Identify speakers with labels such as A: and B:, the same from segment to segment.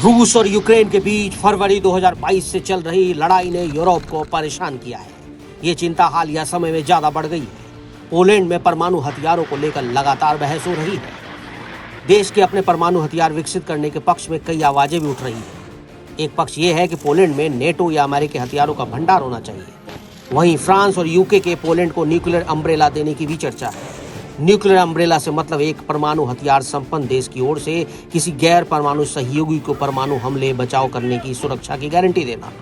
A: रूस और यूक्रेन के बीच फरवरी 2022 से चल रही लड़ाई ने यूरोप को परेशान किया है। ये चिंता हालिया समय में ज्यादा बढ़ गई है। पोलैंड में परमाणु हथियारों को लेकर लगातार बहस हो रही है। देश के अपने परमाणु हथियार विकसित करने के पक्ष में कई आवाजें भी उठ रही हैं। एक पक्ष ये है कि पोलैंड में नेटो या अमेरिकी हथियारों का भंडार होना चाहिए। वहीं फ्रांस और यूके के पोलैंड को न्यूक्लियर अम्ब्रेला देने की भी चर्चा है। न्यूक्लियर अम्ब्रेला से मतलब एक परमाणु हथियार संपन्न देश की ओर से किसी गैर परमाणु सहयोगी को परमाणु हमले बचाव करने की सुरक्षा की गारंटी देना।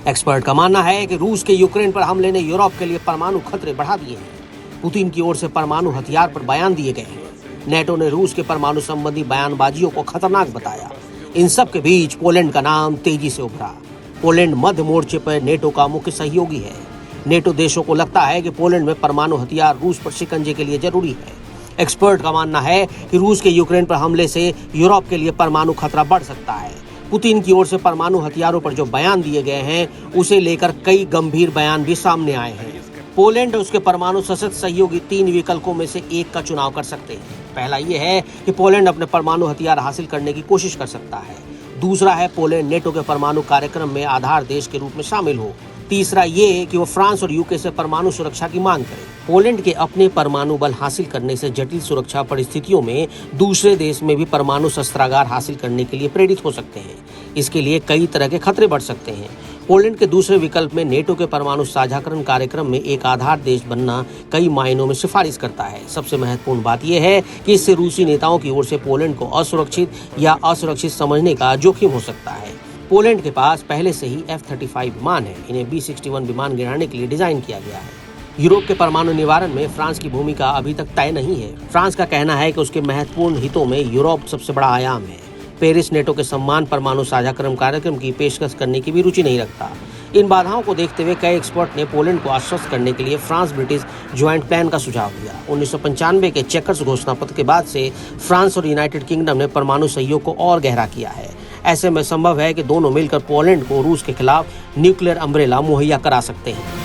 A: एक्सपर्ट का मानना है कि रूस के यूक्रेन पर हमले ने यूरोप के लिए परमाणु खतरे बढ़ा दिए हैं। पुतिन की ओर से परमाणु हथियार पर बयान दिए गए हैं। नेटो ने रूस के परमाणु संबंधी बयानबाजियों को खतरनाक बताया। इन सब के बीच पोलैंड का नाम तेजी से उभरा। पोलैंड मध्य मोर्चे पर नेटो का मुख्य सहयोगी है। नेटो देशों को लगता है कि पोलैंड में परमाणु हथियार रूस पर शिकंजे के लिए जरूरी है। एक्सपर्ट का मानना है कि रूस के यूक्रेन पर हमले से यूरोप के लिए परमाणु खतरा बढ़ सकता है। पुतिन की ओर से परमाणु हथियारों पर जो बयान दिए गए हैं उसे लेकर कई गंभीर बयान भी सामने आए हैं। पोलैंड और उसके परमाणु सशस्त्र सहयोगी 3 विकल्पों में से एक का चुनाव कर सकते हैं। पहला ये है कि पोलैंड अपने परमाणु हथियार हासिल करने की कोशिश कर सकता है। दूसरा है पोलैंड नेटो के परमाणु कार्यक्रम में आधार देश के रूप में शामिल हो। तीसरा ये कि वो फ्रांस और यूके से परमाणु सुरक्षा की मांग करे। पोलैंड के अपने परमाणु बल हासिल करने से जटिल सुरक्षा परिस्थितियों में दूसरे देश में भी परमाणु शस्त्रागार हासिल करने के लिए प्रेरित हो सकते हैं। इसके लिए कई तरह के खतरे बढ़ सकते हैं। पोलैंड के दूसरे विकल्प में नेटो के परमाणु साझाकरण कार्यक्रम में एक आधार देश बनना कई मायनों में सिफारिश करता है। सबसे महत्वपूर्ण बात यह है कि इससे रूसी नेताओं की ओर से पोलैंड को असुरक्षित समझने का जोखिम हो सकता है। पोलैंड के पास पहले से ही F-35 विमान है। इन्हें B-61 विमान गिराने के लिए डिजाइन किया गया है। यूरोप के परमाणु निवारण में फ्रांस की भूमिका अभी तक तय नहीं है। फ्रांस का कहना है कि उसके महत्वपूर्ण हितों में यूरोप सबसे बड़ा आयाम है। पेरिस नेटो के सम्मान परमाणु साझाकरण कार्यक्रम की पेशकश करने की भी रुचि नहीं रखता। इन बाधाओं को देखते हुए कई एक्सपर्ट ने पोलैंड को आश्वस्त करने के लिए फ्रांस ब्रिटिश ज्वाइंट प्लान का सुझाव दिया। 1995 के चेकर्स घोषणा पत्र के बाद से फ्रांस और यूनाइटेड किंगडम ने परमाणु सहयोग को और गहरा किया है। ऐसे में संभव है कि दोनों मिलकर पोलैंड को रूस के खिलाफ न्यूक्लियर अम्ब्रेला मुहैया करा सकते हैं।